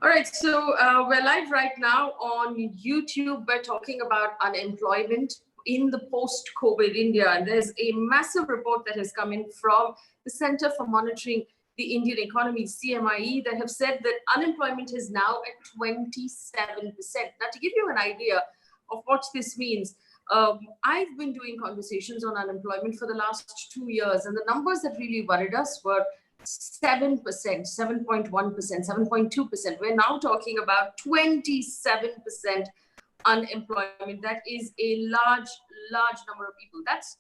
All right, so we're live right now on YouTube. We're talking about unemployment in the post-COVID India. And there's a massive report that has come in from the Center for Monitoring the Indian Economy, CMIE, that have said that unemployment is now at 27%. Now, to give you an idea of what this means, I've been doing conversations on unemployment for the last 2 years, and the numbers that really worried us were 7%, 7.1%, 7.2%. We're now talking about 27% unemployment. That is a large number of people. That's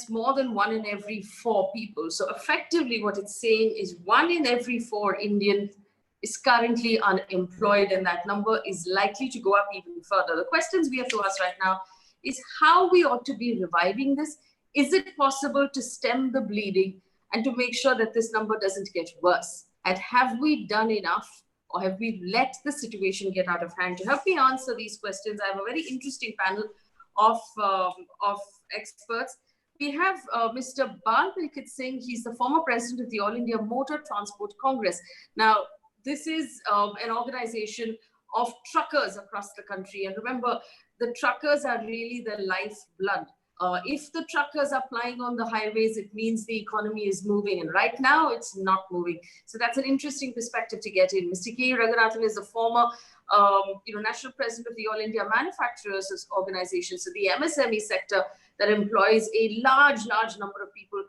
more than 1 in every 4 people. So effectively what it's saying is 1 in every 4 Indians is currently unemployed, and that number is likely to go up even further. The questions we have to ask right now is how we ought to be reviving this. Is it possible to stem the bleeding and to make sure that this number doesn't get worse? And have we done enough, or have we let the situation get out of hand? To help me answer these questions, I have a very interesting panel of experts. We have Mr. Balpilkit Singh. He's the former president of the All India Motor Transport Congress. Now, this is an organization of truckers across the country. And remember, the truckers are really the lifeblood. If the truckers are plying on the highways, it means the economy is moving. And right now, it's not moving. So that's an interesting perspective to get in. Mr. K. Raghunathan is the former national president of the All India Manufacturers Organization. So the MSME sector that employs a large number of people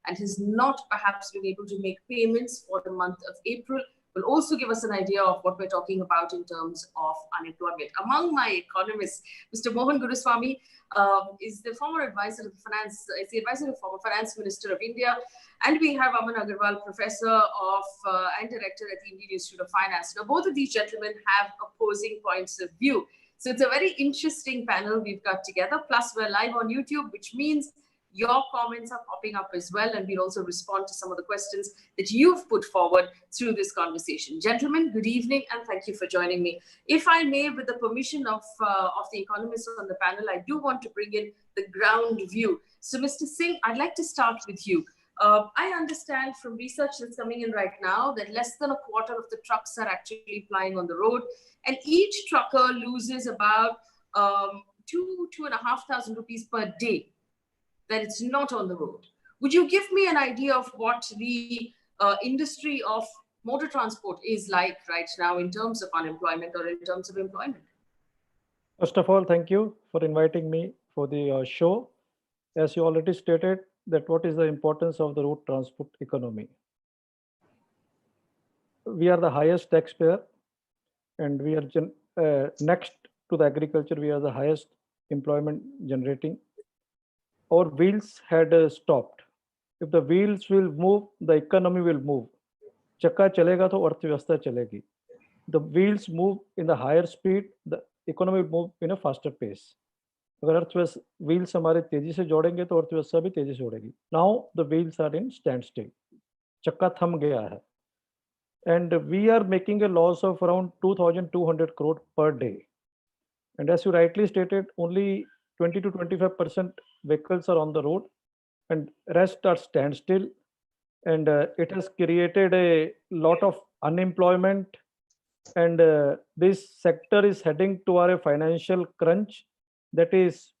and has not perhaps been able to make payments for the month of April, will also give us an idea of what we're talking about in terms of unemployment. Among my economists, Mr. Mohan Guruswamy is the former advisor of finance, is the advisor of former finance minister of India. And we have Aman Agarwal, professor of and director at the Indian Institute of Finance. Now, both of these gentlemen have opposing points of view. So it's a very interesting panel we've got together. Plus, we're live on YouTube, which means your comments are popping up as well, and we'll also respond to some of the questions that you've put forward through this conversation. Gentlemen, good evening, and thank you for joining me. If I may, with the permission of the economists on the panel, I do want to bring in the ground view. So, Mr. Singh, I'd like to start with you. I understand from research that's coming in right now that less than a quarter of the trucks are actually plying on the road, and each trucker loses about 2,500 rupees per day that it's not on the road. Would you give me an idea of what the industry of motor transport is like right now in terms of unemployment or in terms of employment? First of all, thank you for inviting me for the show. As you already stated, that what is the importance of the road transport economy. We are the highest taxpayer, and we are next to the agriculture. We are the highest employment generating. Our wheels had stopped. If the wheels will move, the economy will move. Chakka chalega to arthvyavastha chalegi. The wheels move in the higher speed, the economy will move in a faster pace. अगर अर्थव्यवस्था wheels हमारे तेजी से जोड़ेंगे तो अर्थव्यवस्था भी तेजी से जोड़ेगी. Now the wheels are in standstill. चक्का थम गया है. And we are making a loss of around 2,200 crore per day. And as you rightly stated, only 20 to 25% vehicles are on the road, and rest are standstill. And it has created a lot of unemployment. And this sector is heading toward a financial crunch. That is,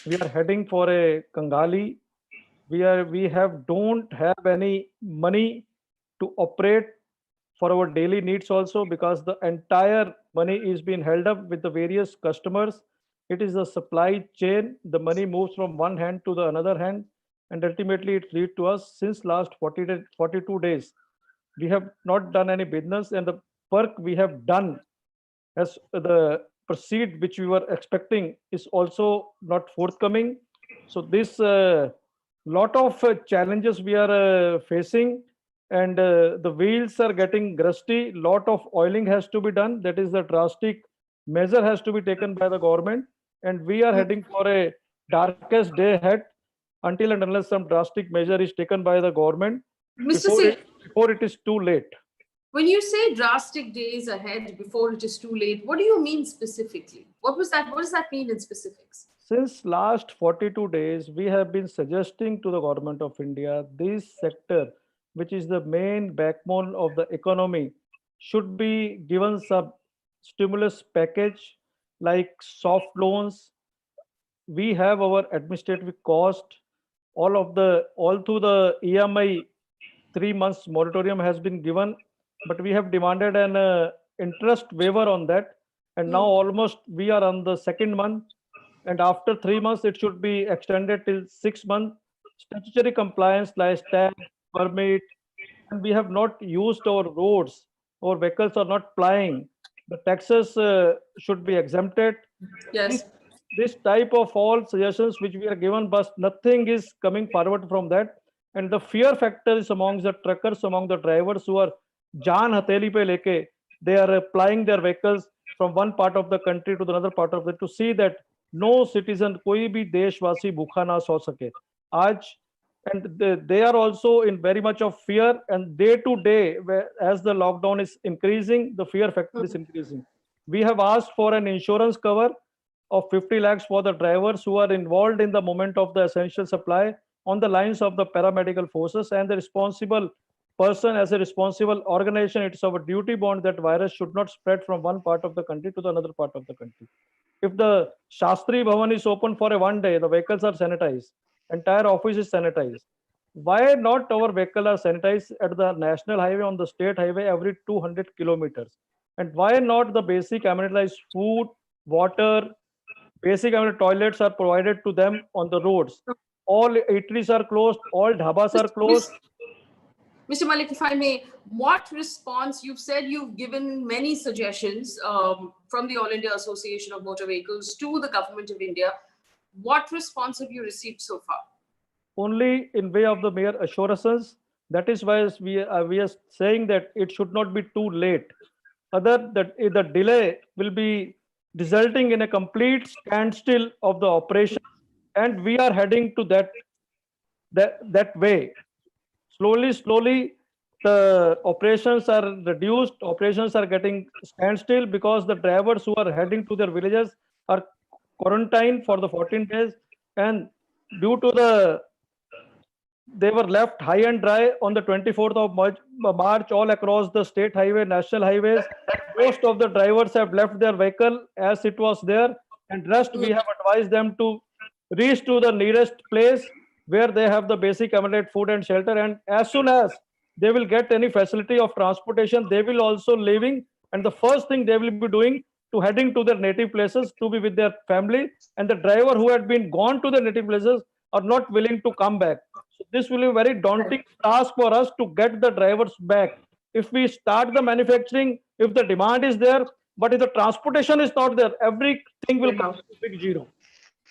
we are heading for a Kangali. We don't have any money to operate for our daily needs also, because the entire money is being held up with the various customers. It is a supply chain. The money moves from one hand to the another hand, and ultimately it leads to us. Since last 42 days, we have not done any business, and the work we have done as the proceed which we were expecting is also not forthcoming. So this lot of challenges we are facing, and the wheels are getting rusty. Lot of oiling has to be done. That is the drastic measure has to be taken by the government, and we are heading for a darkest day ahead until and unless some drastic measure is taken by the government before it is too late. When you say drastic days ahead before it is too late, what do you mean specifically? What does that mean in specifics? Since last 42 days, we have been suggesting to the government of India, this sector, which is the main backbone of the economy, should be given some stimulus package like soft loans. We have our administrative cost, all through the EMI 3 months moratorium has been given, but we have demanded an interest waiver on that. And now almost we are on the second month, and after 3 months it should be extended till 6 months. Statutory compliance like tax, permit, and we have not used our roads. Our vehicles are not plying. The taxes should be exempted. Yes. This type of all suggestions which we are given, but nothing is coming forward from that. And the fear factor is among the truckers, among the drivers who are jaan hateli pe leke, they are applying their vehicles from one part of the country to the another part of it, to see that no citizen, koi bhi deshwasi bhukha na so sake. Aaj, and they are also in very much of fear, and day to day, as the lockdown is increasing, the fear factor is increasing. We have asked for an insurance cover of 50 lakhs for the drivers who are involved in the moment of the essential supply on the lines of the paramedical forces, and the responsible person, as a responsible organization, it's our duty bond that virus should not spread from one part of the country to the another part of the country. If the Shastri Bhavan is open for a one day, the vehicles are sanitized, entire office is sanitized. Why not our vehicle are sanitized at the national highway, on the state highway every 200 kilometers? And why not the basic amenities, food, water, basic toilets are provided to them on the roads? All eateries are closed, all dhabas are closed. Mr. Malik, if I may, what response, you've said you've given many suggestions from the All India Association of Motor Vehicles to the Government of India. What response have you received so far? Only in way of the mere assurances. That is why we are saying that it should not be too late. Other that the delay will be resulting in a complete standstill of the operation, and we are heading to that way. Slowly, the operations are reduced. Operations are getting standstill because the drivers who are heading to their villages are quarantined for the 14 days, and due to they were left high and dry on the 24th of March all across the state highway, national highways. Most of the drivers have left their vehicle as it was there, and rest we have advised them to reach to the nearest place where they have the basic amenities, food and shelter. And as soon as they will get any facility of transportation, they will also leaving. And the first thing they will be doing to heading to their native places to be with their family. And the driver who had been gone to the native places are not willing to come back. So this will be a very daunting task for us to get the drivers back. If we start the manufacturing, if the demand is there, but if the transportation is not there, everything will come to big zero.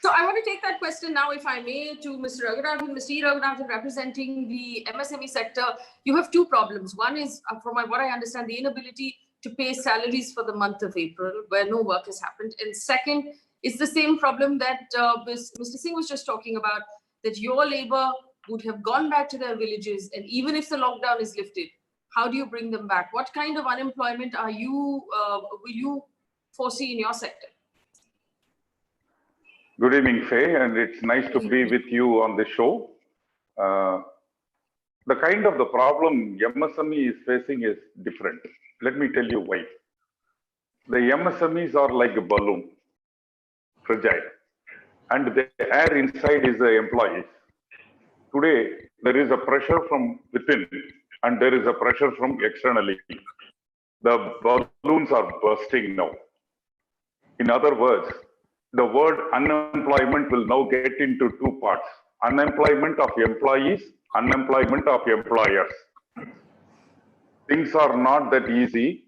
So I want to take that question now, if I may, to Mr. Raghunathan. Mr. Raghunathan, representing the MSME sector, you have two problems. One is, from what I understand, the inability to pay salaries for the month of April, where no work has happened. And second is the same problem that Mr. Singh was just talking about, that your labor would have gone back to their villages, and even if the lockdown is lifted, how do you bring them back? What kind of unemployment will you foresee in your sector? Good evening, Faye, and it's nice to be with you on the show. The kind of the problem MSME is facing is different. Let me tell you why. The MSMEs are like a balloon, fragile, and the air inside is the employees. Today, there is a pressure from within and there is a pressure from externally. The balloons are bursting now. In other words, the word unemployment will now get into two parts: unemployment of employees, unemployment of employers. Things are not that easy.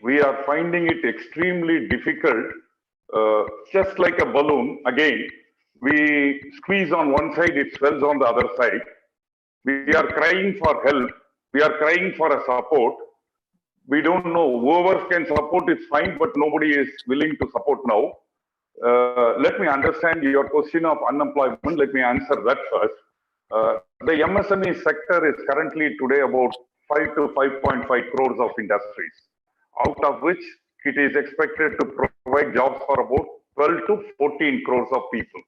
We are finding it extremely difficult. Just like a balloon, again, we squeeze on one side, it swells on the other side. We are crying for help. We are crying for a support. We don't know. Whoever can support is fine, but nobody is willing to support now. Let me understand your question of unemployment. Let me answer that first. The MSME sector is currently today about 5 to 5.5 crores of industries, out of which it is expected to provide jobs for about 12 to 14 crores of people.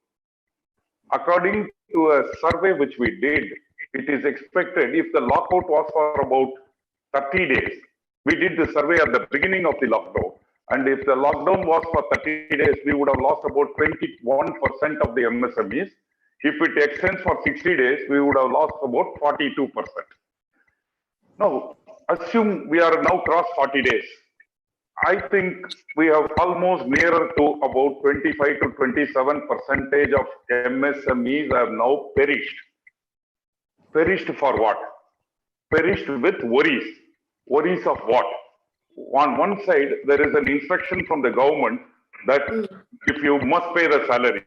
According to a survey which we did, it is expected if the lockout was for about 30 days, We did the survey at the beginning of the lockdown. And if the lockdown was for 30 days, we would have lost about 21% of the MSMEs. If it extends for 60 days, we would have lost about 42%. Now, assume we are now crossed 40 days. I think we have almost nearer to about 25 to 27% of MSMEs have now perished. Perished for what? Perished with worries. Worries of what? On one side, there is an instruction from the government that if you must pay the salary.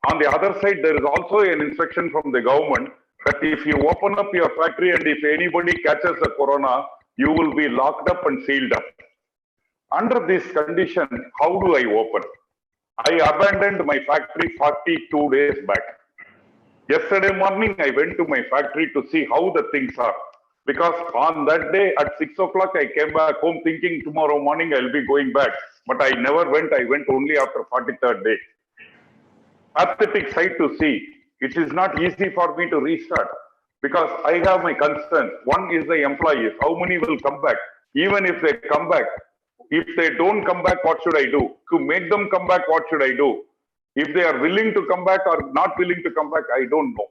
On the other side, there is also an instruction from the government that if you open up your factory and if anybody catches the corona, you will be locked up and sealed up. Under this condition, how do I open? I abandoned my factory 42 days back. Yesterday morning, I went to my factory to see how the things are. Because on that day at 6 o'clock, I came back home thinking tomorrow morning I'll be going back. But I never went. I went only after 43rd day. Pathetic sight to see. It is not easy for me to restart because I have my concerns. One is the employees. How many will come back? Even if they come back, if they don't come back, what should I do? To make them come back, what should I do? If they are willing to come back or not willing to come back, I don't know.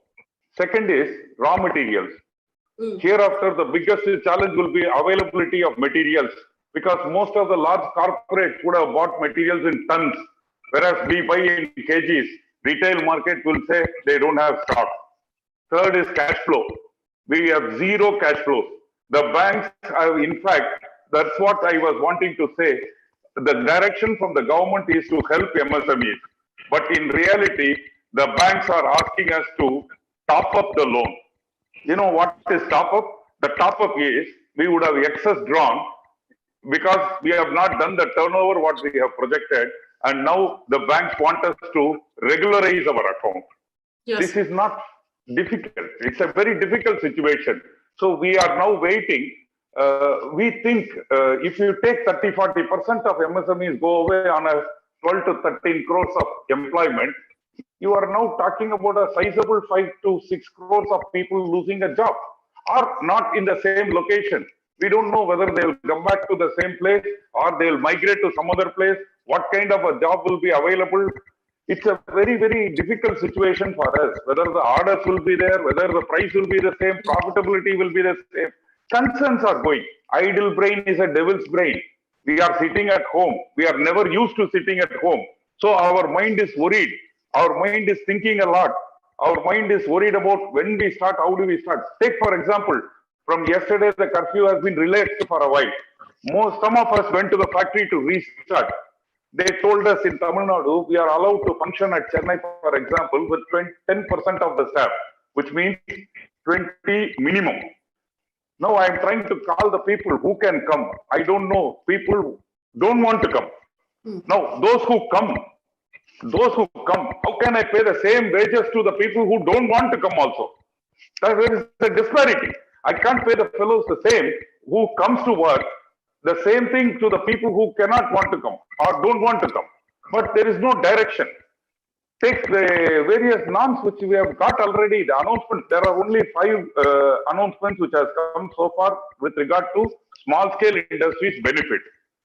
Second is raw materials. Hereafter, the biggest challenge will be availability of materials because most of the large corporates would have bought materials in tons, whereas we buy in kgs. Retail market will say they don't have stock. Third is cash flow. We have zero cash flows. The banks have, in fact, that's what I was wanting to say. The direction from the government is to help MSMEs. But in reality, the banks are asking us to top up the loan. You know what is top up? The top up is we would have excess drawn because we have not done the turnover what we have projected, and now the banks want us to regularize our account. Yes. This is not difficult. It's a very difficult situation. So we are now waiting. We think if you take 30-40% of MSMEs go away on a 12 to 13 crores of employment, you are now talking about a sizable 5 to 6 crores of people losing a job or not in the same location. We don't know whether they will come back to the same place or they will migrate to some other place. What kind of a job will be available? It's a very, very difficult situation for us. Whether the orders will be there, whether the price will be the same, profitability will be the same. Concerns are going. Idle brain is a devil's brain. We are sitting at home. We are never used to sitting at home. So our mind is worried. Our mind is thinking a lot. Our mind is worried about when we start, how do we start? Take for example, from yesterday, the curfew has been relaxed for a while. Some of us went to the factory to restart. They told us in Tamil Nadu, we are allowed to function at Chennai, for example, with 10% of the staff, which means 20 minimum. Now I am trying to call the people who can come. I don't know. People don't want to come. Now, those who come, how can I pay the same wages to the people who don't want to come also? There is a disparity. I can't pay the fellows the same who comes to work, the same thing to the people who cannot want to come or don't want to come. But there is no direction. Take the various norms which we have got already, the announcement, there are only 5 announcements which has come so far with regard to small scale industries benefit,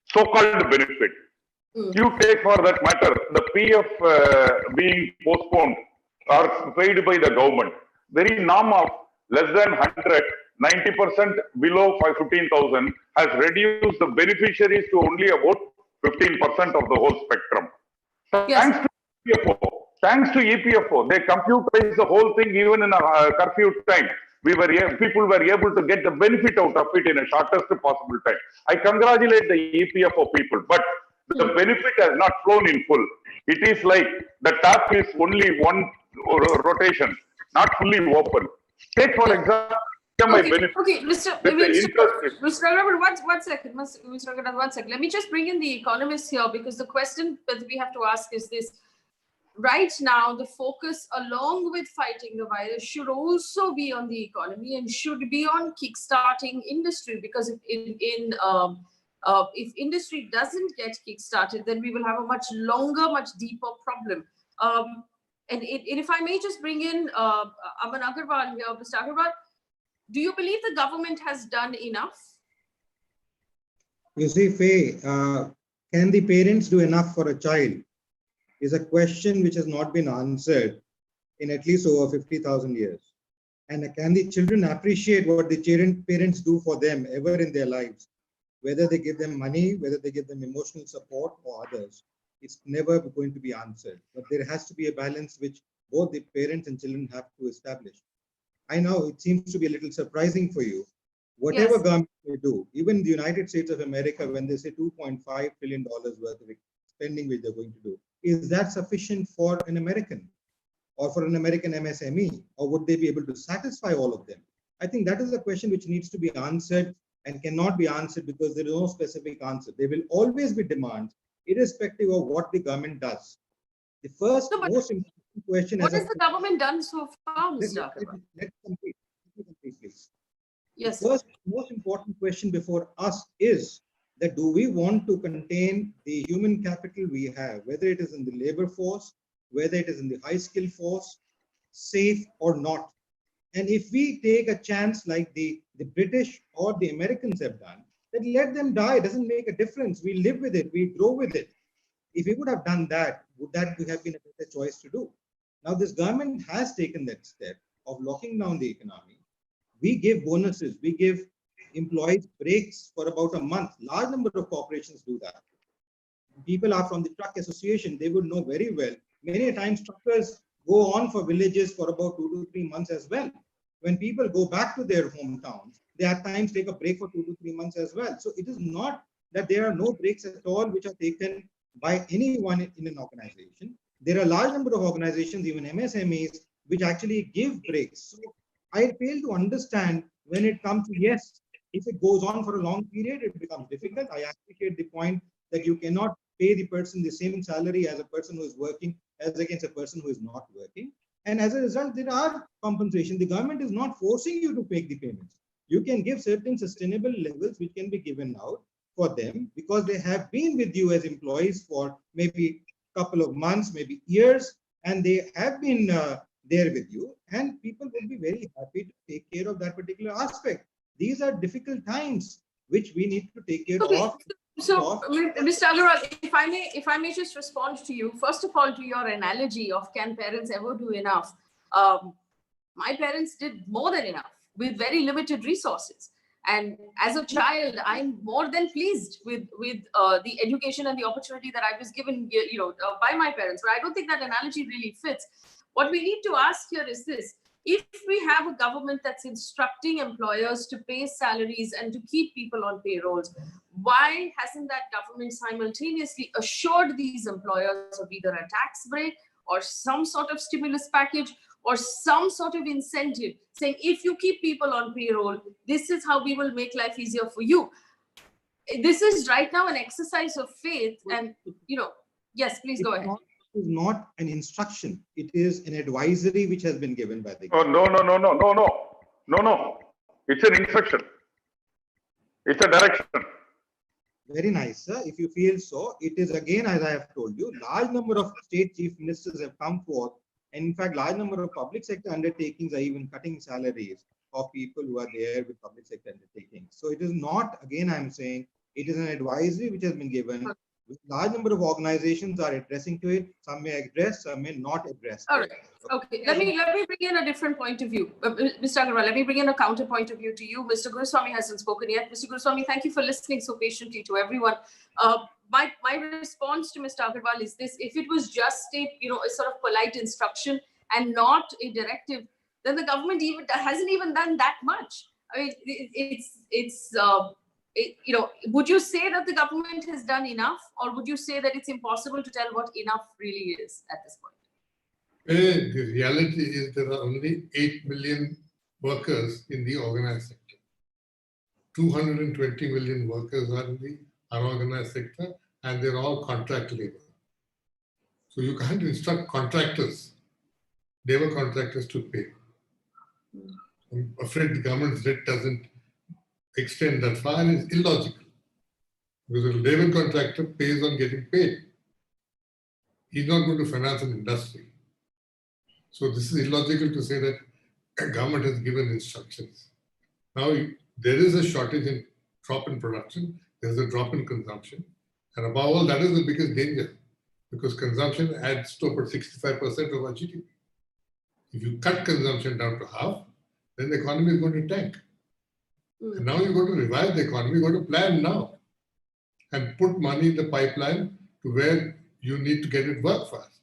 so-called benefit. You take for that matter, the PF being postponed or paid by the government. Very norm of less than 100, 90% below 15,000 has reduced the beneficiaries to only about 15% of the whole spectrum. Yes. Thanks to EPFO, they computerized the whole thing even in a curfew time. People were able to get the benefit out of it in a shortest possible time. I congratulate the EPFO people, but the benefit has not flown in full. It is like the tap is only one rotation, not fully open. Take for example, my benefit. Okay, Mr. Agarwal, one second. Mr. Agarwal, 1 second. Let me just bring in the economists here because the question that we have to ask is this. Right now, the focus along with fighting the virus should also be on the economy and should be on kickstarting industry, because if industry doesn't get kickstarted, then we will have a much longer, much deeper problem. And if I may just bring in Aman Agarwal here, Mr. Agarwal, do you believe the government has done enough? You see, Faye, can the parents do enough for a child is a question which has not been answered in at least over 50,000 years. And can the children appreciate what the parents do for them ever in their lives? Whether they give them money, whether they give them emotional support or others, it's never going to be answered. But there has to be a balance which both the parents and children have to establish. I know it seems to be a little surprising for you. Whatever government they do, even the United States of America, when they say $2.5 trillion worth of spending which they're going to do, is that sufficient for an American or for an American MSME, or would they be able to satisfy all of them? I think that is a question which needs to be answered and cannot be answered because there is no specific answer. There will always be demands, irrespective of what the government does. The first most important question what has the government done so far, Mr. Agarwal? Let me complete, please. Yes. The first most important question before us is that do we want to contain the human capital we have, whether it is in the labor force, whether it is in the high skill force, safe or not? And if we take a chance like the British or the Americans have done, then let them die. It doesn't make a difference. We live with it. We grow with it. If we would have done that, would that have been a better choice to do? Now, this government has taken that step of locking down the economy. We give bonuses. We give employees breaks for about a month. Large number of corporations do that. People are from the truck association. They would know very well. Many times truckers go on for villages for about 2 to 3 months as well. When people go back to their hometowns, they at times take a break for 2 to 3 months as well. So it is not that there are no breaks at all which are taken by anyone in an organization. There are a large number of organizations, even MSMEs, which actually give breaks. So I fail to understand when it comes to, yes, if it goes on for a long period, it becomes difficult. I appreciate the point that you cannot pay the person the same salary as a person who is working as against a person who is not working. And as a result, there are compensation. The government is not forcing you to make the payments. You can give certain sustainable levels which can be given out for them because they have been with you as employees for maybe a couple of months, maybe years, and they have been there with you, and people will be very happy to take care of that particular aspect. These are difficult times which we need to take care of. So, Mr. Agarwal, if I may just respond to you, first of all, to your analogy of can parents ever do enough? My parents did more than enough with very limited resources. And as a child, I'm more than pleased with the education and the opportunity that I was given, by my parents. But I don't think that analogy really fits. What we need to ask here is this: if we have a government that's instructing employers to pay salaries and to keep people on payrolls, why hasn't that government simultaneously assured these employers of either a tax break or some sort of stimulus package or some sort of incentive saying, if you keep people on payroll, this is how we will make life easier for you? This is right now an exercise of faith. And, yes, please go ahead. It is not an instruction. It is an advisory which has been given by the government. Oh, no. It's an instruction. It's a direction. Very nice, sir. If you feel so, it is again, as I have told you, large number of state chief ministers have come forth. And in fact, large number of public sector undertakings are even cutting salaries of people who are there with public sector undertakings. So it is not, again, I'm saying, it is an advisory which has been given. Large number of organizations are addressing to it. Some may address, some may not address. All right. Okay. Let me bring in a different point of view. Mr. Agarwal, let me bring in a counter point of view to you. Mr. Guruswamy hasn't spoken yet. Mr. Guruswamy, thank you for listening so patiently to everyone. My response to Mr. Agarwal is this: if it was just a sort of polite instruction and not a directive, then the government hasn't even done that much. I mean, would you say that the government has done enough, or would you say that it's impossible to tell what enough really is at this point? The reality is there are only 8 million workers in the organized sector. 220 million workers are in the unorganized sector, and they're all contract labor. So you can't instruct contractors, labor contractors, to pay. I'm afraid the government's debt doesn't extend that far, and it's illogical. Because a labor contractor pays on getting paid. He's not going to finance an industry. So this is illogical to say that a government has given instructions. Now, there is a shortage in drop in production. there's a drop in consumption. And above all, that is the biggest danger, because consumption adds to about 65% of our GDP. If you cut consumption down to half, then the economy is going to tank. And now you're going to revive the economy, you're going to plan now and put money in the pipeline to where you need to get it work fast.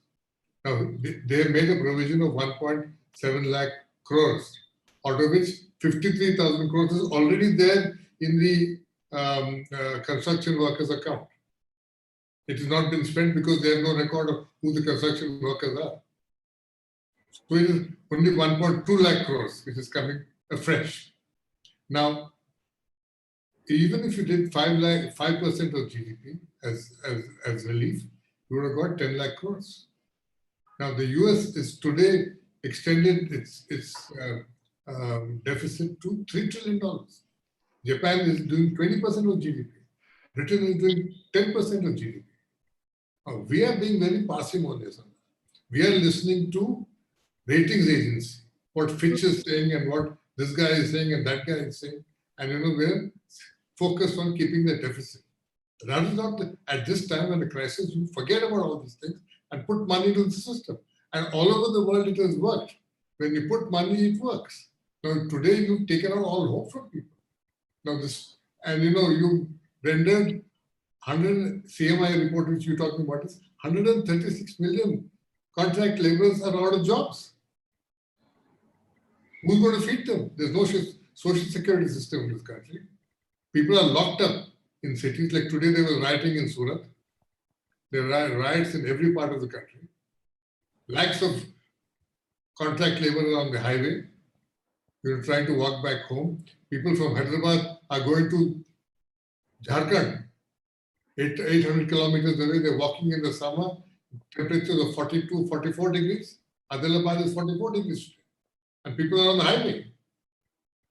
Now, they have made a provision of 1.7 lakh crores, out of which 53,000 crores is already there in the construction workers account. It has not been spent because there is no record of who the construction workers are. So it is only 1.2 lakh crores which is coming afresh. Now, even if you did 5% of GDP as relief, you would have got 10 lakh crores. Now, the US is today extended its deficit to $3 trillion. Japan is doing 20% of GDP. Britain is doing 10% of GDP. Now, we are being very parsimonious on that. We are listening to ratings agencies, what Fitch is saying and what this guy is saying and that guy is saying. And we're focused on keeping the deficit. That is not at this time in the crisis, you forget about all these things and put money into the system. And all over the world it has worked. When you put money, it works. Now today you've taken out all hope from people. Now this, and you rendered 100 CMI report which you're talking about is 136 million contract laborers are out of jobs. Who's going to feed them? There's no social security system in this country. People are locked up in cities. Like today, they were rioting in Surat. There are riots in every part of the country. Lakhs of contract laborers on the highway. You're trying to walk back home. People from Hyderabad are going to Jharkhand, 800 kilometers away. They're walking in the summer, temperatures of 42, 44 degrees. Adilabad is 44 degrees today. And people are on the highway.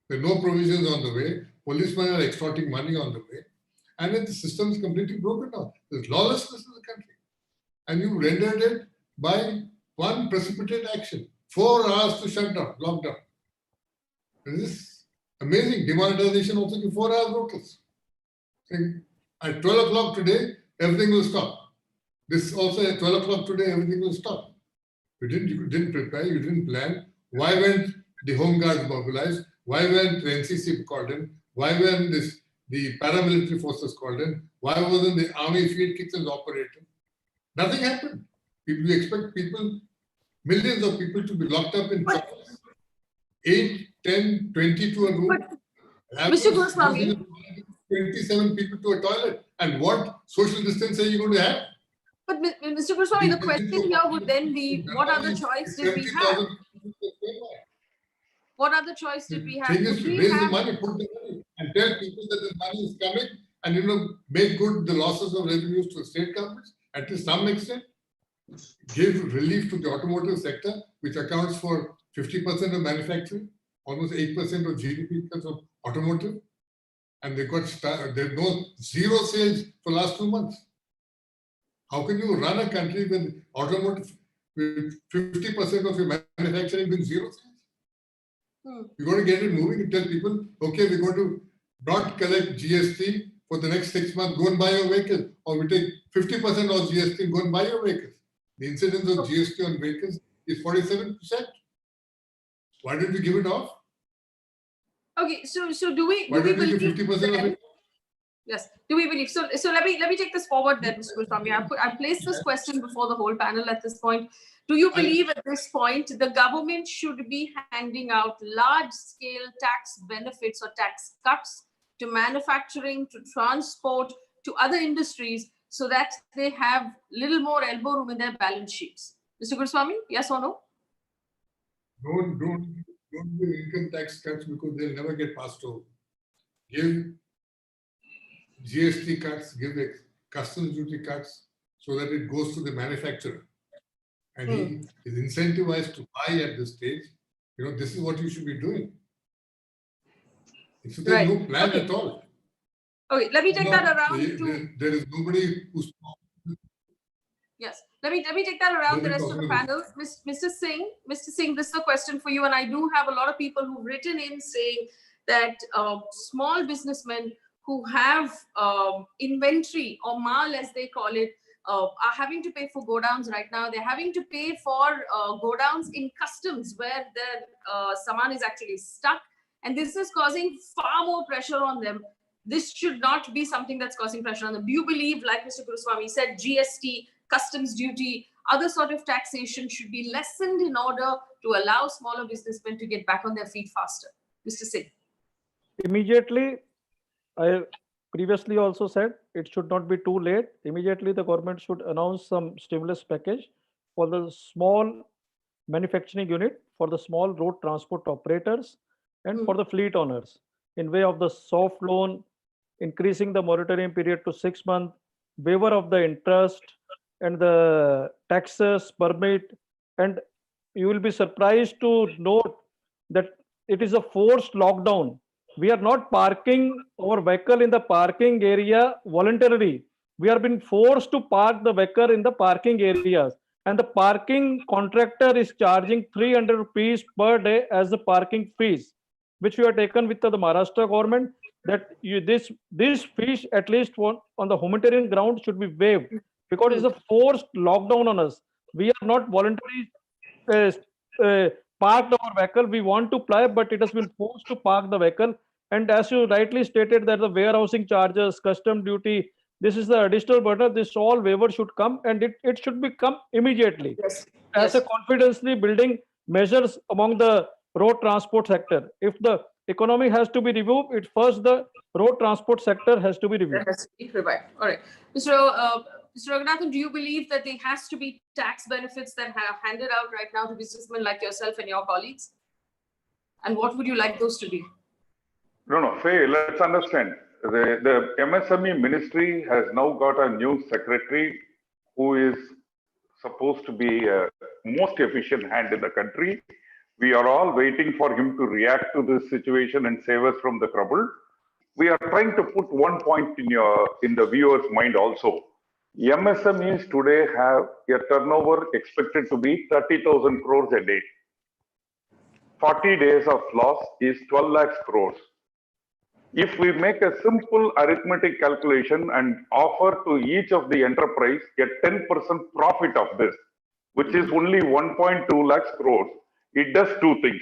There are no provisions on the way. Policemen are extorting money on the way. And then the system is completely broken down. There's lawlessness in the country. And you rendered it by one precipitate action. 4 hours to shut down, lockdown. This is amazing. Demonetization also give 4 hours notice. At 12 o'clock today, everything will stop. This also at 12 o'clock today, everything will stop. You didn't prepare, you didn't plan. Why weren't the Home Guards mobilized? Why weren't the NCC called in? Why weren't the paramilitary forces called in? Why wasn't the army field kitchens operating? Nothing happened. We expect people, millions of people to be locked up in 8, 10, 20 to a room. Mr. Goswami, 27 people to a toilet. And what social distance are you going to have? but Mr. Goswami, the question here would then be, what other choice did we have? What other choice did we have? Thing is to raise the money, put the money, and tell people that the money is coming, and make good the losses of revenues to the state governments, and to some extent, give relief to the automotive sector, which accounts for 50% of manufacturing, almost 8% of GDP because of automotive, and there's no zero sales for last 2 months. How can you run a country with automotive, with 50% of your manufacturing being zero sales? You're going to get it moving and tell people, okay, we're going to not collect GST for the next 6 months, go and buy your vehicle. Or we take 50% of GST and go and buy your vehicles. The incidence of GST on vehicles is 47%. Why did we give it off? Okay, so do we Why did we believe give 50% of it? Yes, do we believe? So let me take this forward then, Mr. Goswami. I placed this question before the whole panel at this point. Do you believe at this point the government should be handing out large-scale tax benefits or tax cuts to manufacturing, to transport, to other industries so that they have little more elbow room in their balance sheets? Mr. Goswami, yes or no? Don't give income tax cuts because they'll never get passed over. Give GST cuts, give customs duty cuts so that it goes to the manufacturer. And he is incentivized to buy at this stage. This is what you should be doing. So there's no plan at all. Okay, let me take that around there is nobody who's... Yes, let me take that around the rest of the panel. Mr. Singh, this is a question for you, and I do have a lot of people who've written in saying that small businessmen who have inventory or mal, as they call it, are having to pay for go downs right now. They're having to pay for go downs in customs where the saman is actually stuck. And this is causing far more pressure on them. This should not be something that's causing pressure on them. Do you believe, like Mr. Guruswamy said, GST, customs duty, other sort of taxation should be lessened in order to allow smaller businessmen to get back on their feet faster? Mr. Singh. Immediately, I previously also said it should not be too late. Immediately, the government should announce some stimulus package for the small manufacturing unit, for the small road transport operators, and for the fleet owners in way of the soft loan, increasing the moratorium period to 6 months, waiver of the interest and the taxes permit. And you will be surprised to note that it is a forced lockdown. We are not parking our vehicle in the parking area voluntarily. We are being forced to park the vehicle in the parking areas. And the parking contractor is charging 300 rupees per day as the parking fees, which we have taken with the Maharashtra government, that this fees, at least on the humanitarian ground, should be waived, because it's a forced lockdown on us. We are not voluntarily parked our vehicle. We want to fly, but it has been forced to park the vehicle. And as you rightly stated, that the warehousing charges, custom duty, this is the additional burden. This all waiver should come, and it should be come immediately. Yes. As a confidently building measures among the road transport sector. If the economy has to be reviewed, it first the road transport sector has to be reviewed. That has to be revived. All right. Mr. Raghunathan, do you believe that there has to be tax benefits that have handed out right now to businessmen like yourself and your colleagues? And what would you like those to be? No, Faye, let's understand. The MSME ministry has now got a new secretary who is supposed to be a most efficient hand in the country. We are all waiting for him to react to this situation and save us from the trouble. We are trying to put one point in the viewer's mind also. MSMEs today have a turnover expected to be 30,000 crores a day. 40 days of loss is 12 lakhs crores. If we make a simple arithmetic calculation and offer to each of the enterprise a 10% profit of this, which is only 1.2 lakhs crores, it does two things.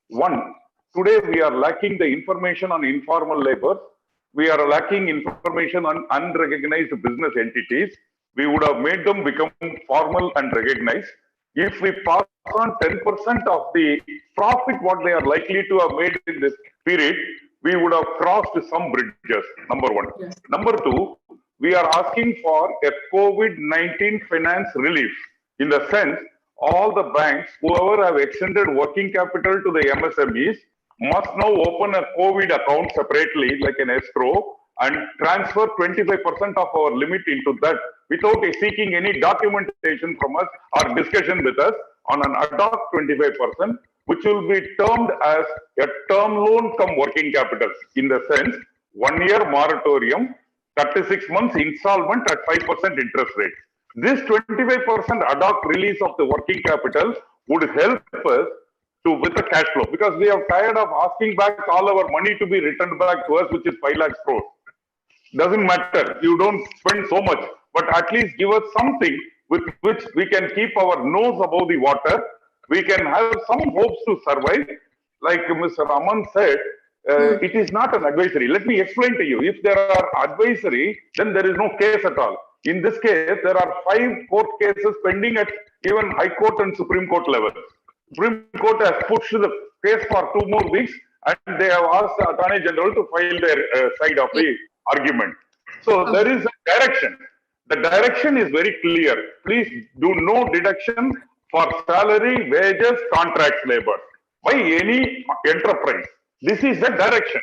One, today we are lacking the information on informal labor. We are lacking information on unrecognized business entities. We would have made them become formal and recognized. If we pass on 10% of the profit what they are likely to have made in this period, we would have crossed some bridges, number one. Yes. Number two, we are asking for a COVID-19 finance relief, in the sense all the banks, whoever have extended working capital to the MSMEs, must now open a COVID account separately, like an escrow, and transfer 25% of our limit into that without seeking any documentation from us or discussion with us on an ad hoc 25%, which will be termed as a term loan come working capital, in the sense 1 year moratorium, 36 months installment at 5% interest rate. This 25% ad hoc release of the working capital would help us with the cash flow, because we are tired of asking back all our money to be returned back to us, which is 5 lakhs crores. Doesn't matter, you don't spend so much, but at least give us something with which we can keep our nose above the water. We can have some hopes to survive. Like Mr. Aman said, it is not an advisory. Let me explain to you. If there are advisory, then there is no case at all. In this case, there are 5 court cases pending at even High Court and Supreme Court level. Supreme Court has pushed the case for 2 more weeks, and they have asked the Attorney General to file their side of the argument. So there is a direction. The direction is very clear. Please do no deduction for salary, wages, contract labor by any enterprise. This is the direction,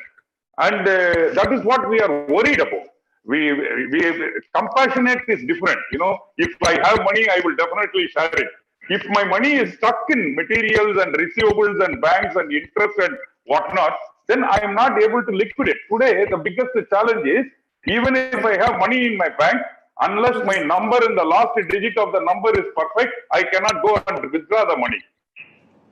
and that is what we are worried about. We compassionate is different. You know, if I have money, I will definitely share it. If my money is stuck in materials and receivables and banks and interest and whatnot, then I am not able to liquidate. Today, the biggest challenge is, even if I have money in my bank, unless my number in the last digit of the number is perfect, I cannot go and withdraw the money.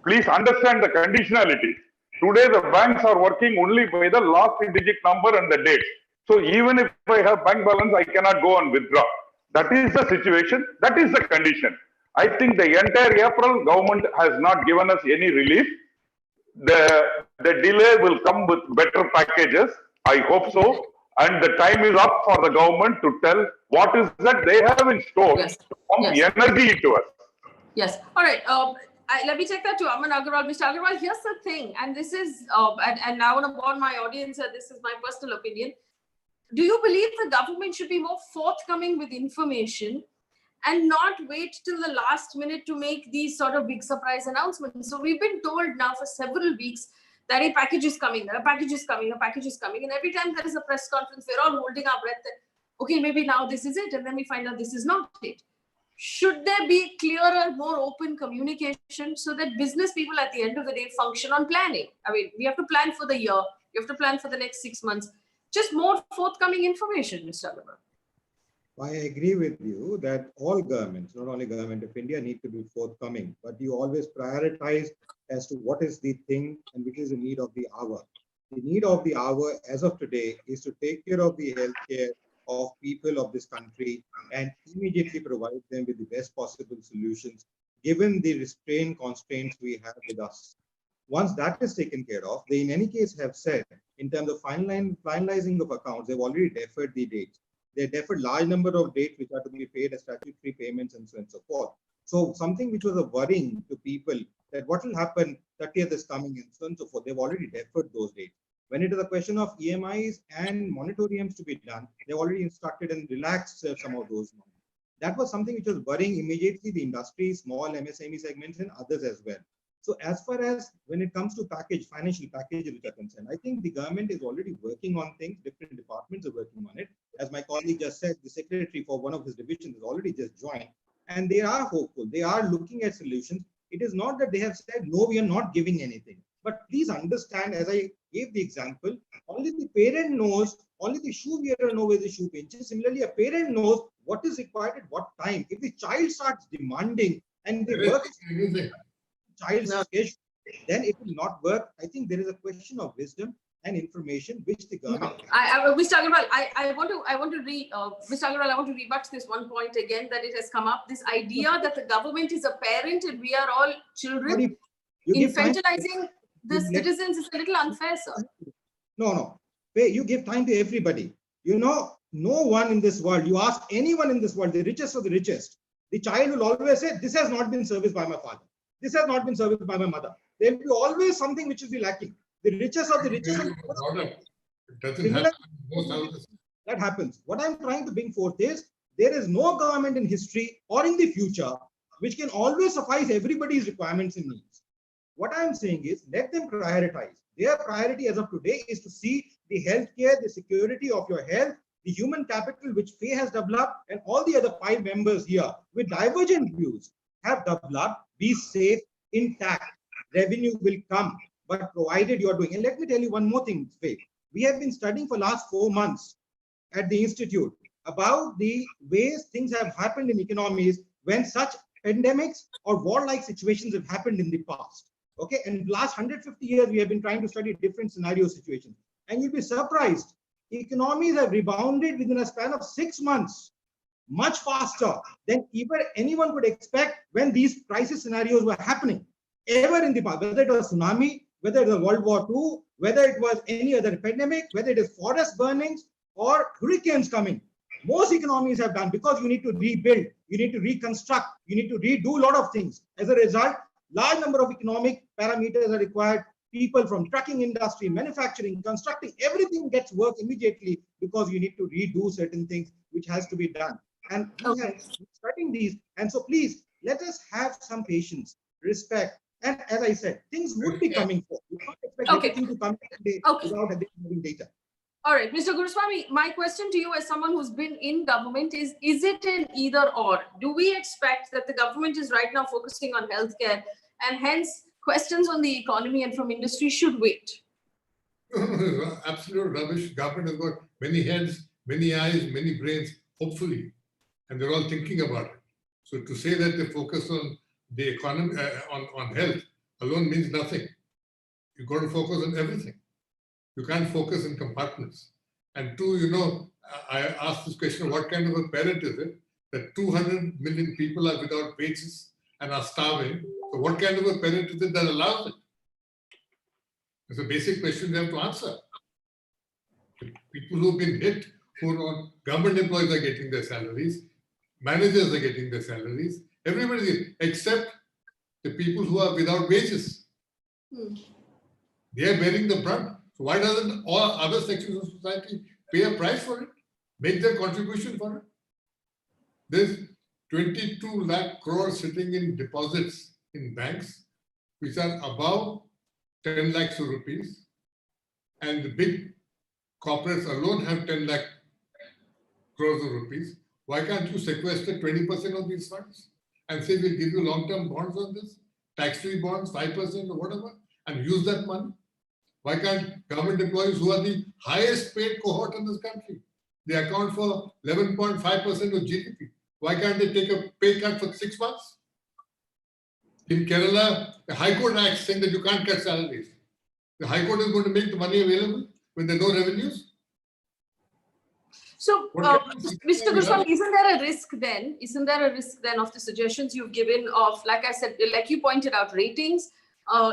Please understand the conditionality. Today, the banks are working only by the last digit number and the date. So even if I have bank balance, I cannot go and withdraw. That is the situation. That is the condition. I think the entire April government has not given us any relief. The delay will come with better packages. I hope so. And the time is up for the government to tell what is that they have in store Yes. to pump Yes. energy into us. Yes. All right. Let me take that to Aman Agarwal. Mr. Agarwal, here's the thing, and this is, and I want to warn my audience that this is my personal opinion. Do you believe the government should be more forthcoming with information and not wait till the last minute to make these sort of big surprise announcements? So we've been told now for several weeks that a package is coming, a package is coming, a package is coming. And every time there is a press conference, we're all holding our breath that, okay, maybe now this is it. And then we find out this is not it. Should there be clearer, more open communication so that business people at the end of the day function on planning? I mean, we have to plan for the year. You have to plan for the next 6 months. Just more forthcoming information, Mr. Agarwal. I agree with you that all governments, not only government of India, need to be forthcoming, but you always prioritize as to what is the thing and which is the need of the hour. The need of the hour as of today is to take care of the healthcare of people of this country and immediately provide them with the best possible solutions, given the constraints we have with us. Once that is taken care of, they in any case have said, in terms of finalizing of accounts, they've already deferred the dates. They deferred large number of dates which are to be paid as statutory payments and so on and so forth. So something which was a worrying to people that what will happen 30th is coming and so on and so forth, they've already deferred those dates. When it is a question of EMIs and moratoriums to be done, they've already instructed and relaxed some of those. That was something which was worrying immediately the industry, small MSME segments and others as well. So as far as when it comes to financial packages which are concerned, I think the government is already working on things, different departments are working on it. As my colleague just said, the secretary for one of his divisions has already just joined and they are hopeful. They are looking at solutions. It is not that they have said, no, we are not giving anything. But please understand, as I gave the example, only the parent knows, only the shoe wearer knows where the shoe pinches. Similarly, a parent knows what is required at what time. If the child starts demanding and the work child's schedule, then it will not work. I think there is a question of wisdom and information which the government. Mr. Agarwal, I want to Mr. Agarwal, I want to rebut this one point again that it has come up. This idea that the government is a parent and we are all children. Infantilizing the citizens is a little unfair, sir. No. You give time to everybody. You know, no one in this world, you ask anyone in this world, the richest of the richest, the child will always say, this has not been serviced by my father. This has not been serviced by my mother. There will be always something which will be lacking. The richest of the richest. That happens. What I'm trying to bring forth is, there is no government in history or in the future which can always suffice everybody's requirements and needs. What I'm saying is, let them prioritize. Their priority as of today is to see the healthcare, the security of your health, the human capital which Faye has developed, and all the other 5 members here with divergent views have developed, be safe, intact. Revenue will come, but provided you're doing. And let me tell you one more thing, Faye. We have been studying for last 4 months at the Institute about the ways things have happened in economies when such pandemics or war-like situations have happened in the past. Okay, and last 150 years, we have been trying to study different scenario situations. And you'll be surprised, economies have rebounded within a span of 6 months, much faster than even anyone could expect when these crisis scenarios were happening ever in the past, whether it was tsunami, whether it was World War II, whether it was any other pandemic, whether it is forest burnings or hurricanes coming. Most economies have done, because you need to rebuild, you need to reconstruct, you need to redo a lot of things. As a result, large number of economic parameters are required. People from trucking industry, manufacturing, constructing, everything gets work immediately because you need to redo certain things which has to be done. And we have studying these. And so please, let us have some patience, respect. And as I said, things would be coming forth. You can't expect everything to come today without having data. All right, Mr. Guruswamy, my question to you as someone who's been in government is it an either or? Do we expect that the government is right now focusing on healthcare and hence questions on the economy and from industry should wait? No, absolute rubbish. Government has got many heads, many eyes, many brains, hopefully, and they're all thinking about it. So to say that they focus on the economy, on health alone means nothing. You've got to focus on everything. You can't focus in compartments. And two, you know, I asked this question, what kind of a parent is it that 200 million people are without wages and are starving? So what kind of a parent is it that allows it? It's a basic question we have to answer. People who've been hit, who are on government employees are getting their salaries, managers are getting their salaries, everybody, except the people who are without wages. They are bearing the brunt. So why doesn't all other sections of society pay a price for it? Make their contribution for it? There's 22 lakh crores sitting in deposits in banks, which are above 10 lakhs of rupees. And the big corporates alone have 10 lakh crores of rupees. Why can't you sequester 20% of these funds and say we'll give you long-term bonds on this, tax-free bonds, 5% or whatever, and use that money? Why can't government employees who are the highest paid cohort in this country, they account for 11.5% of GDP, why can't they take a pay cut for 6 months? In Kerala, the High Court acts saying that you can't cut salaries. The High Court is going to make the money available when there are no revenues. So, Mr. Goswami, isn't there a risk then? Isn't there a risk then of the suggestions you've given of, like I said, like you pointed out, ratings,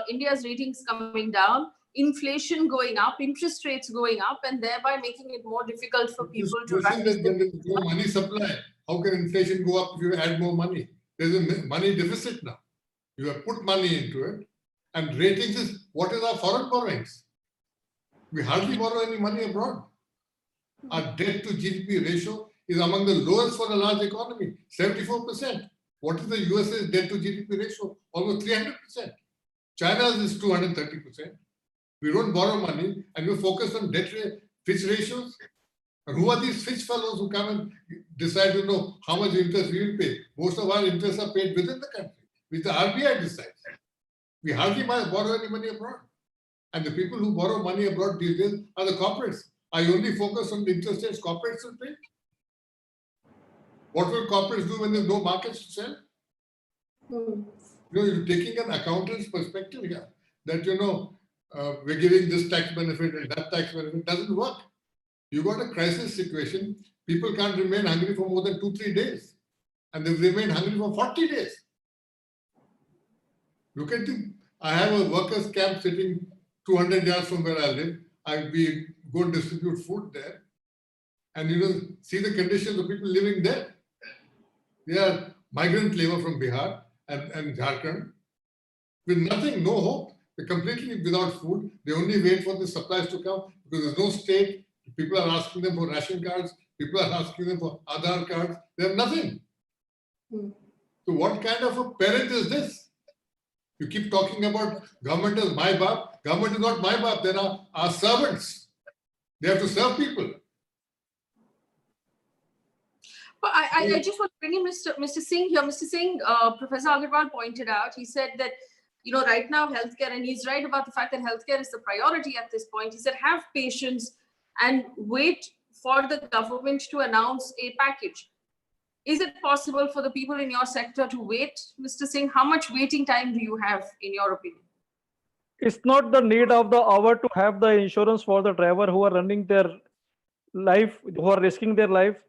India's ratings coming down, inflation going up, interest rates going up, and thereby making it more difficult for people to run. There is no money supply. How can inflation go up if you add more money? There's a money deficit now. You have put money into it, and ratings is what is our foreign borrowings? We hardly borrow any money abroad. Our debt to GDP ratio is among the lowest for a large economy, 74%. What is the USA's debt to GDP ratio? Almost 300%. China's is 230%. We don't borrow money and we focus on Fitch ratios. And who are these Fitch fellows who come and decide to know how much interest we will pay? Most of our interests are paid within the country, which the RBI decides. We hardly borrow any money abroad. And the people who borrow money abroad these days are the corporates. I only focus on the interest rates corporates will pay. What will corporates do when there's no markets to sell? You know, you're taking an accountant's perspective here that, you know, we're giving this tax benefit and that tax benefit. It doesn't work. You got a crisis situation. People can't remain hungry for more than 2-3 days. And they've remained hungry for 40 days. Look at I have a workers' camp sitting 200 yards from where I live. We go and distribute food there. And you know, see the conditions of people living there. They are migrant labor from Bihar and Jharkhand with nothing, no hope. They're completely without food. They only wait for the supplies to come because there's no state. People are asking them for ration cards. People are asking them for Aadhaar cards. They have nothing. So what kind of a parent is this? You keep talking about government as my baap. Government is not my baap. There are our servants. They have to serve people. But I just want to bring in Mr. Singh here. Mr. Singh, Professor Agarwal pointed out, he said that, you know, right now healthcare, and he's right about the fact that healthcare is the priority at this point. He said, have patience and wait for the government to announce a package. Is it possible for the people in your sector to wait, Mr. Singh? How much waiting time do you have, in your opinion? It's not the need of the hour to have the insurance for the driver who are running their life, who are risking their life.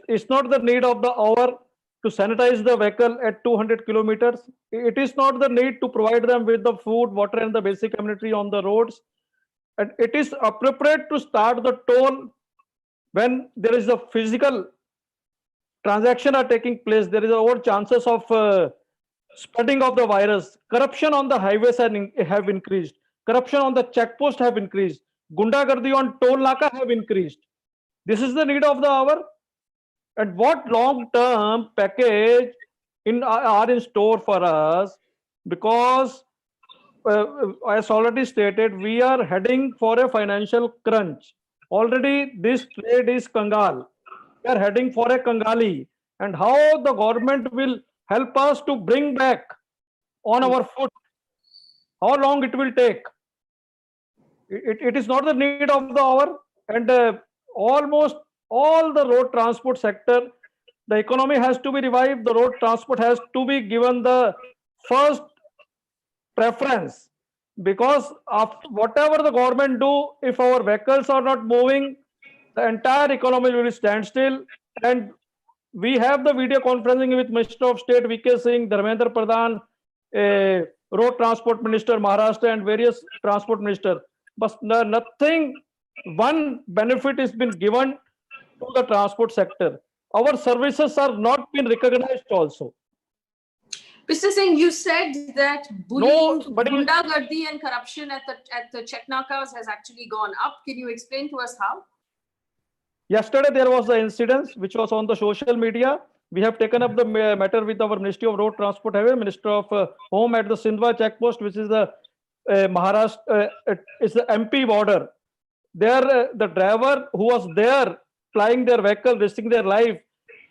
It's not the need of the hour to sanitize the vehicle at 200 kilometers. It is not the need to provide them with the food, water, and the basic amenity on the roads. And it is appropriate to start the toll when there is a physical transaction are taking place. There is more chances of spreading of the virus. Corruption on the highways have increased. Corruption on the checkpost have increased. Gundagardi on toll naka have increased. This is the need of the hour. And what long-term package are in store for us? Because as already stated, we are heading for a financial crunch. Already this trade is Kangal. We are heading for a Kangali. And how the government will help us to bring back on our foot? How long it will take? It is not the need of the hour. And almost all the road transport sector, the economy has to be revived. The road transport has to be given the first preference, because of whatever the government do, if our vehicles are not moving, the entire economy will stand still. And we have the video conferencing with Minister of State VK Singh, Dharmendra Pradhan, Road Transport Minister Maharashtra, and various transport minister. But nothing, one benefit has been given to the transport sector. Our services are not been recognized also. Mr. Singh, you said that bullying, but gundagardi and corruption at the check nakas has actually gone up. Can you explain to us how? Yesterday, there was the incident which was on the social media. We have taken up the matter with our Ministry of Road Transport Highway, Minister of Home at the Sindhwa checkpost, which is the Maharashtra, it's the MP border. There, the driver who was there flying their vehicle, risking their life,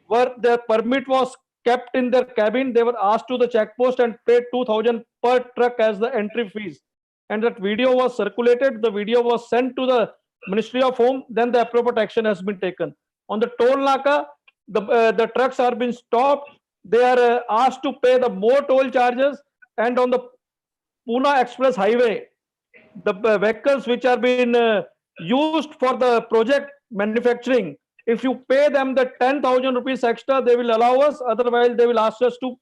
where their permit was kept in their cabin. They were asked to the checkpost and paid 2,000 per truck as the entry fees. And that video was circulated. The video was sent to the Ministry of Home. Then the appropriate action has been taken. On the toll naka, the trucks are being stopped. They are asked to pay the more toll charges. And on the Pune Express Highway, the vehicles which are being used for the project manufacturing, if you pay them the 10,000 rupees extra, they will allow us. Otherwise, they will ask us to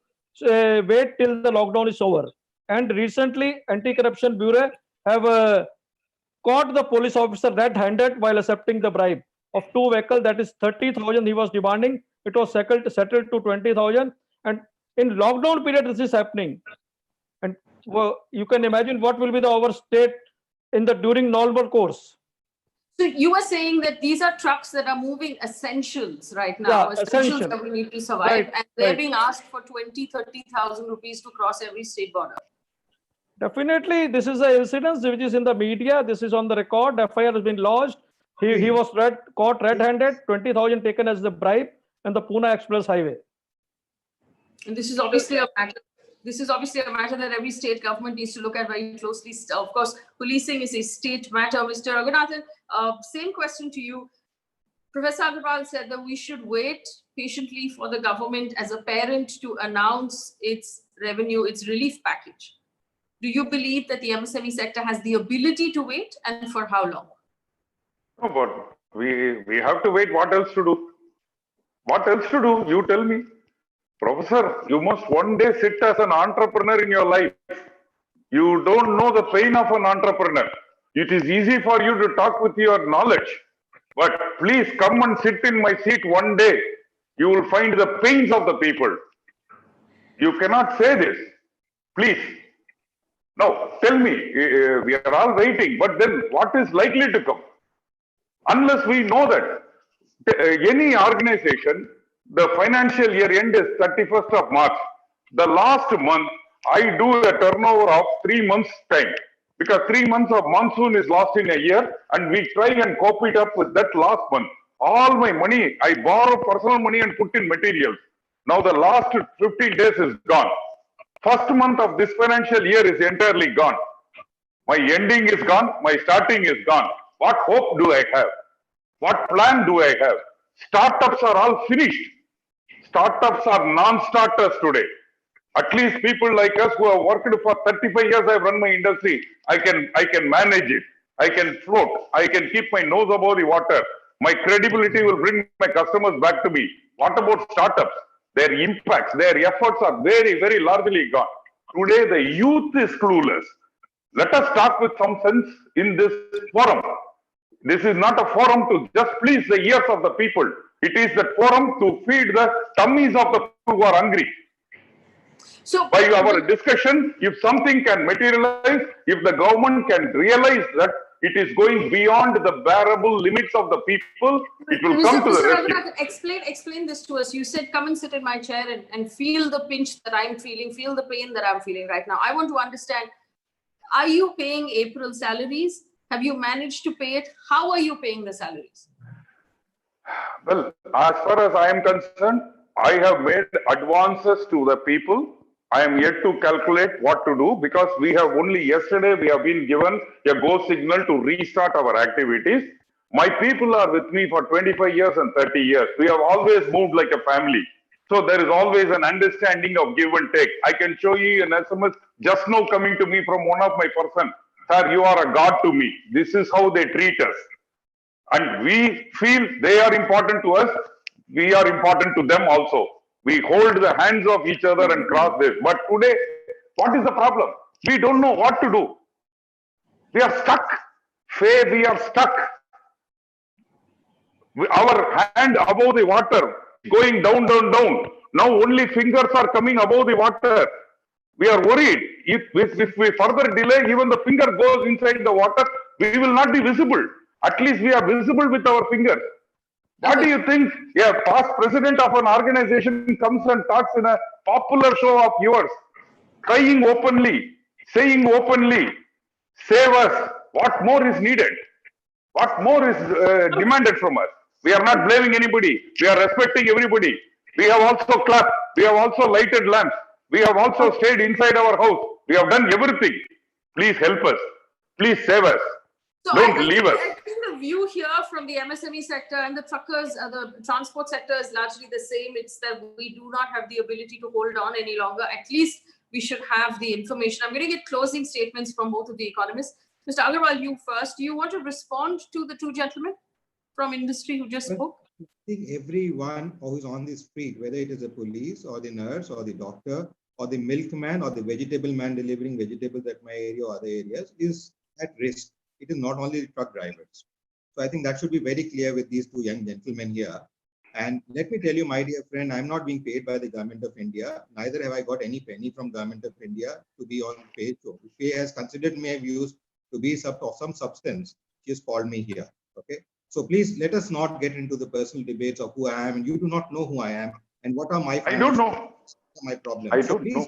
wait till the lockdown is over. And recently, Anti-Corruption Bureau have caught the police officer red-handed while accepting the bribe of two vehicles. That is 30,000 he was demanding. It was settled to 20,000. And in lockdown period, this is happening. And you can imagine what will be our state in the during normal course. So you were saying that these are trucks that are moving essentials right now, Yeah, essentials that we need to survive, right, and they're right. being asked for 20,000-30,000 rupees to cross every state border. Definitely, this is an incident which is in the media. This is on the record. FIR has been lodged. He was caught red-handed, 20,000 taken as the bribe, and the Pune Express Highway. And this is obviously a matter. This is obviously a matter that every state government needs to look at very closely. Of course, policing is a state matter. Mr. Raghunathan, same question to you. Professor Agarwal said that we should wait patiently for the government as a parent to announce its revenue, its relief package. Do you believe that the MSME sector has the ability to wait, and for how long? No, but we have to wait. What else to do? What else to do? You tell me. Professor, you must one day sit as an entrepreneur in your life. You don't know the pain of an entrepreneur. It is easy for you to talk with your knowledge. But please come and sit in my seat one day. You will find the pains of the people. You cannot say this. Please. Now, tell me, we are all waiting, but then what is likely to come? Unless we know that any organization, the financial year end is 31st of March. The last month, I do a turnover of 3 months' time. Because 3 months of monsoon is lost in a year, and we try and cope it up with that last month. All my money, I borrow personal money and put in materials. Now the last 15 days is gone. First month of this financial year is entirely gone. My ending is gone, my starting is gone. What hope do I have? What plan do I have? Startups are all finished. Startups are non-starters today. At least people like us who have worked for 35 years, I've run my industry. I can manage it. I can float. I can keep my nose above the water. My credibility will bring my customers back to me. What about startups? Their impacts, their efforts are very, very largely gone. Today, the youth is clueless. Let us talk with some sense in this forum. This is not a forum to just please the ears of the people. It is the forum to feed the tummies of the people who are hungry. So, by our discussion, if something can materialize, if the government can realize that it is going beyond the bearable limits of the people, it will come to the rescue. Explain this to us. You said, come and sit in my chair and feel the pinch that I'm feeling, feel the pain that I'm feeling right now. I want to understand, are you paying April salaries? Have you managed to pay it? How are you paying the salaries? Well, as far as I am concerned, I have made advances to the people. I am yet to calculate what to do because we have only yesterday we have been given a go signal to restart our activities. My people are with me for 25 years and 30 years. We have always moved like a family. So there is always an understanding of give and take. I can show you an SMS just now coming to me from one of my person. Sir, you are a god to me. This is how they treat us. And we feel they are important to us. We are important to them also. We hold the hands of each other and cross this. But today, what is the problem? We don't know what to do. We are stuck. Faye, we are stuck. Our hand above the water, going down, down, down. Now only fingers are coming above the water. We are worried. If we further delay, even the finger goes inside the water, we will not be visible. At least we are visible with our fingers. What do you think? A past president of an organization comes and talks in a popular show of yours, crying openly, saying openly, save us. What more is needed? What more is demanded from us? We are not blaming anybody. We are respecting everybody. We have also clapped. We have also lighted lamps. We have also stayed inside our house. We have done everything. Please help us. Please save us. So Don't leave us. I think the view here from the MSME sector and the truckers, the transport sector is largely the same. It's that we do not have the ability to hold on any longer. At least we should have the information. I'm going to get closing statements from both of the economists. Mr. Agarwal, you first. Do you want to respond to the two gentlemen from industry who just spoke? I think everyone who is on the street, whether it is the police or the nurse or the doctor or the milkman or the vegetable man delivering vegetables at my area or other areas, is at risk. It is not only the truck drivers. So I think that should be very clear with these two young gentlemen here. And let me tell you, my dear friend, I'm not being paid by the government of India. Neither have I got any penny from government of India to be on the page. So if Faye has considered me of use to be of some substance, she has called me here. Okay. So please let us not get into the personal debates of who I am, and you do not know who I am and what are my I don't know. my problems. I So don't please, know.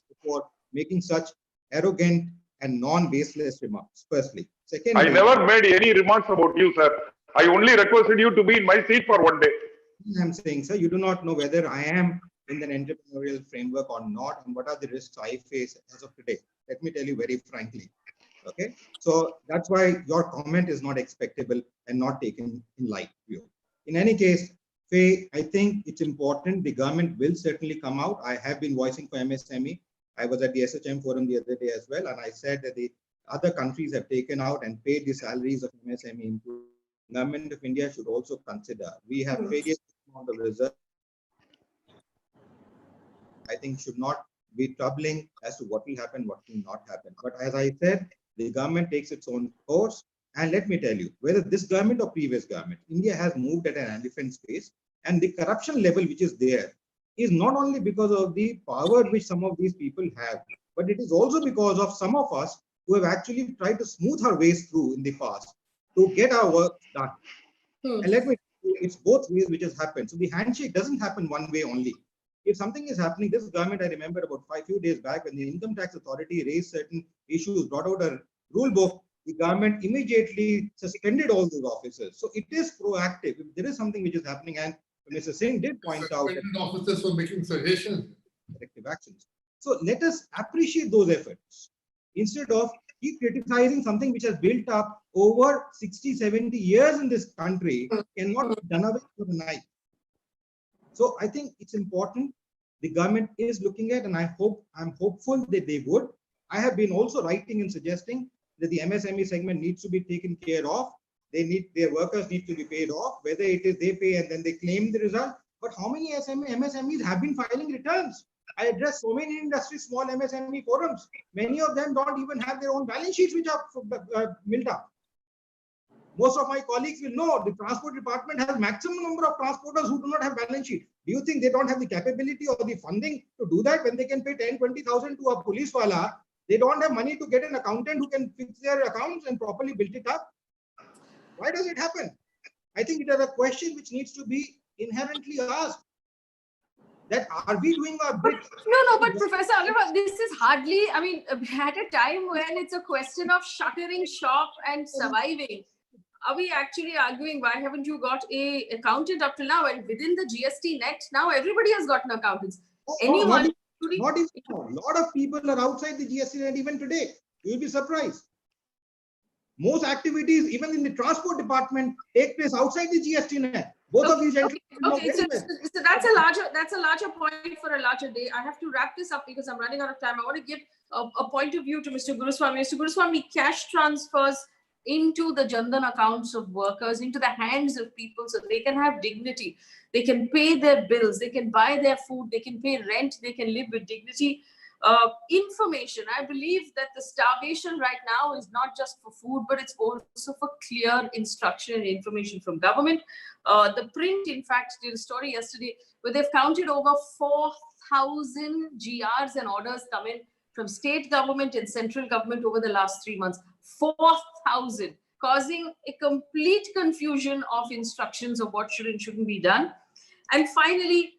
before making such arrogant and non-baseless remarks. Firstly, secondly, I never made any remarks about you, sir. I only requested you to be in my seat for one day. I'm saying, sir, you do not know whether I am in an entrepreneurial framework or not, and what are the risks I face as of today. Let me tell you very frankly. Okay, so that's why your comment is not expectable and not taken in light view. In any case, Faye, I think it's important. The government will certainly come out. I have been voicing for MSME. I was at the SHM forum the other day as well, and I said that the other countries have taken out and paid the salaries of MSME. Government of India should also consider. We have paid a amount of reserve. I think should not be troubling as to what will happen, what will not happen. But as I said, the government takes its own course. And let me tell you, whether this government or previous government, India has moved at an elephant pace, and the corruption level which is there is not only because of the power which some of these people have, but it is also because of some of us who have actually tried to smooth our ways through in the past to get our work done. And let me tell you, it's both ways which has happened. So the handshake doesn't happen one way only. If something is happening, this government, I remember about few days back when the income tax authority raised certain issues, brought out a rule book, the government immediately suspended all those officers. So it is proactive. If there is something which is happening, and Mr. Singh did point out that officers for making suggestions, corrective actions. So let us appreciate those efforts instead of keep criticizing something which has built up over 60, 70 years in this country, cannot be done away overnight. So I think it's important. The government is looking at, and I'm hopeful that they would. I have been also writing and suggesting that the MSME segment needs to be taken care of. Their workers need to be paid off, whether it is they pay and then they claim the result. But how many MSMEs have been filing returns? I address so many industry, small MSME forums. Many of them don't even have their own balance sheets which are built up. Most of my colleagues will know the transport department has maximum number of transporters who do not have balance sheet. Do you think they don't have the capability or the funding to do that when they can pay 10, 20,000 to a police wala? They don't have money to get an accountant who can fix their accounts and properly build it up. Why does it happen? I think it is a question which needs to be inherently asked. That are we doing our bit? No, but Professor Agarwal, this is hardly, I mean, at a time when it's a question of shuttering shop and surviving, are we actually arguing why haven't you got a accountant up till now? And within the GST net, now everybody has got an accountant. Anyone, not even a lot of people are outside the GST net even today. You'll be surprised. Most activities, even in the transport department, take place outside the GST net. Both of these gentlemen. Okay. So that's a larger point for a larger day. I have to wrap this up because I'm running out of time. I want to give a point of view to Mr. Guruswamy. Mr. Guruswamy, cash transfers into the Jandan accounts of workers, into the hands of people, so they can have dignity. They can pay their bills, they can buy their food, they can pay rent, they can live with dignity. Information. I believe that the starvation right now is not just for food, but it's also for clear instruction and information from government. The print, in fact, did a story yesterday where they've counted over 4,000 GRs and orders come in from state government and central government over the last 3 months. 4,000, causing a complete confusion of instructions of what should and shouldn't be done. And finally,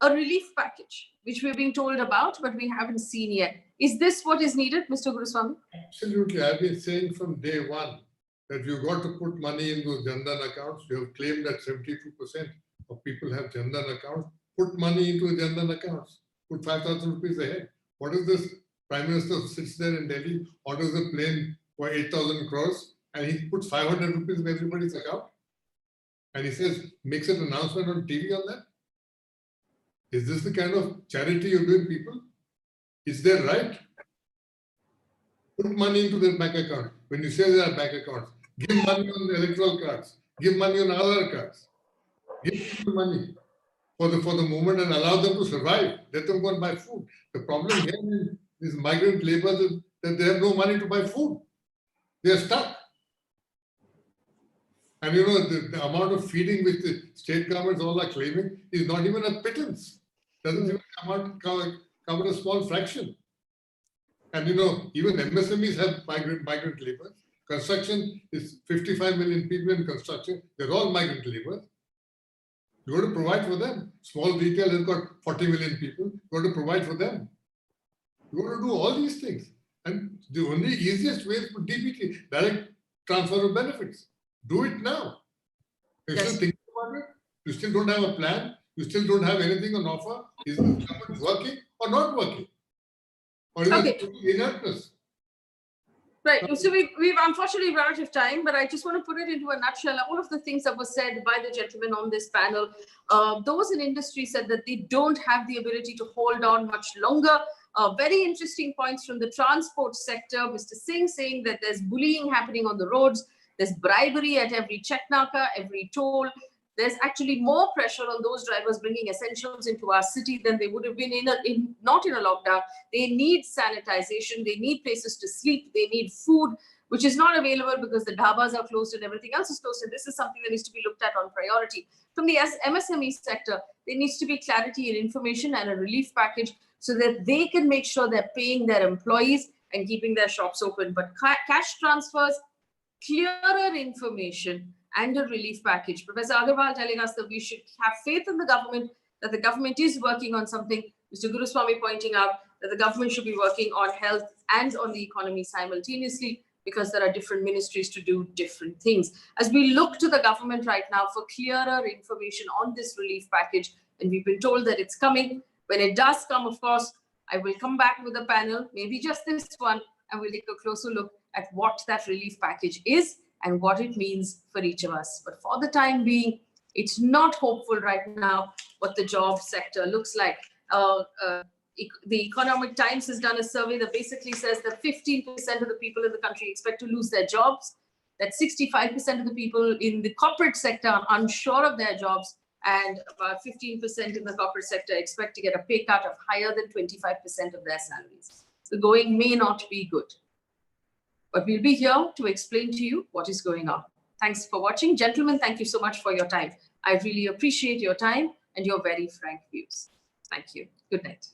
a relief package, which we're being told about, but we haven't seen yet. Is this what is needed, Mr. Guruswamy? Absolutely. I've been saying from day one that you've got to put money in those Jandan accounts. You have claimed that 72% of people have Jandan accounts. Put money into Jandan accounts. Put 5,000 rupees ahead. What is this? Prime Minister sits there in Delhi, orders a plane for 8,000 crores, and he puts 500 rupees in everybody's account. And he says, makes an announcement on TV on that. Is this the kind of charity you're doing, people? Is that right? Put money into their bank account. When you say there are bank accounts, give money on the electoral cards, give money on other cards, give people money for the moment and allow them to survive. Let them go and buy food. The problem here in these migrant laborers is that they have no money to buy food. They are stuck. And you know, the amount of feeding which the state governments all are claiming is not even a pittance. Doesn't even cover a small fraction. And you know, even MSMEs have migrant labor. Construction is 55 million people in construction. They're all migrant labor. You got to provide for them. Small retail has got 40 million people. You got to provide for them. You got to do all these things. And the only easiest way is for DBT, direct transfer of benefits. Do it now. You still thinking about it? You still don't have a plan? You still don't have anything on offer? Is the government working or not working? Or is it inertness? Right. So we've unfortunately run out of time, but I just want to put it into a nutshell. All of the things that were said by the gentlemen on this panel, those in industry said that they don't have the ability to hold on much longer. Very interesting points from the transport sector. Mr. Singh saying that there's bullying happening on the roads. There's bribery at every check naka, every toll. There's actually more pressure on those drivers bringing essentials into our city than they would have been not in a lockdown. They need sanitization. They need places to sleep. They need food, which is not available because the dhabas are closed and everything else is closed. And this is something that needs to be looked at on priority. From the MSME sector, there needs to be clarity in information and a relief package so that they can make sure they're paying their employees and keeping their shops open. But cash transfers, clearer information, and a relief package. Professor Agarwal telling us that we should have faith in the government, that the government is working on something. Mr. Guruswamy pointing out that the government should be working on health and on the economy simultaneously because there are different ministries to do different things. As we look to the government right now for clearer information on this relief package, and we've been told that it's coming. When it does come, of course, I will come back with a panel, maybe just this one, and we'll take a closer look at what that relief package is and what it means for each of us. But for the time being, it's not hopeful right now what the job sector looks like. The Economic Times has done a survey that basically says that 15% of the people in the country expect to lose their jobs, that 65% of the people in the corporate sector are unsure of their jobs, and about 15% in the corporate sector expect to get a pay cut of higher than 25% of their salaries. The going may not be good. But we'll be here to explain to you what is going on. Thanks for watching. Gentlemen, thank you so much for your time. I really appreciate your time and your very frank views. Thank you. Good night.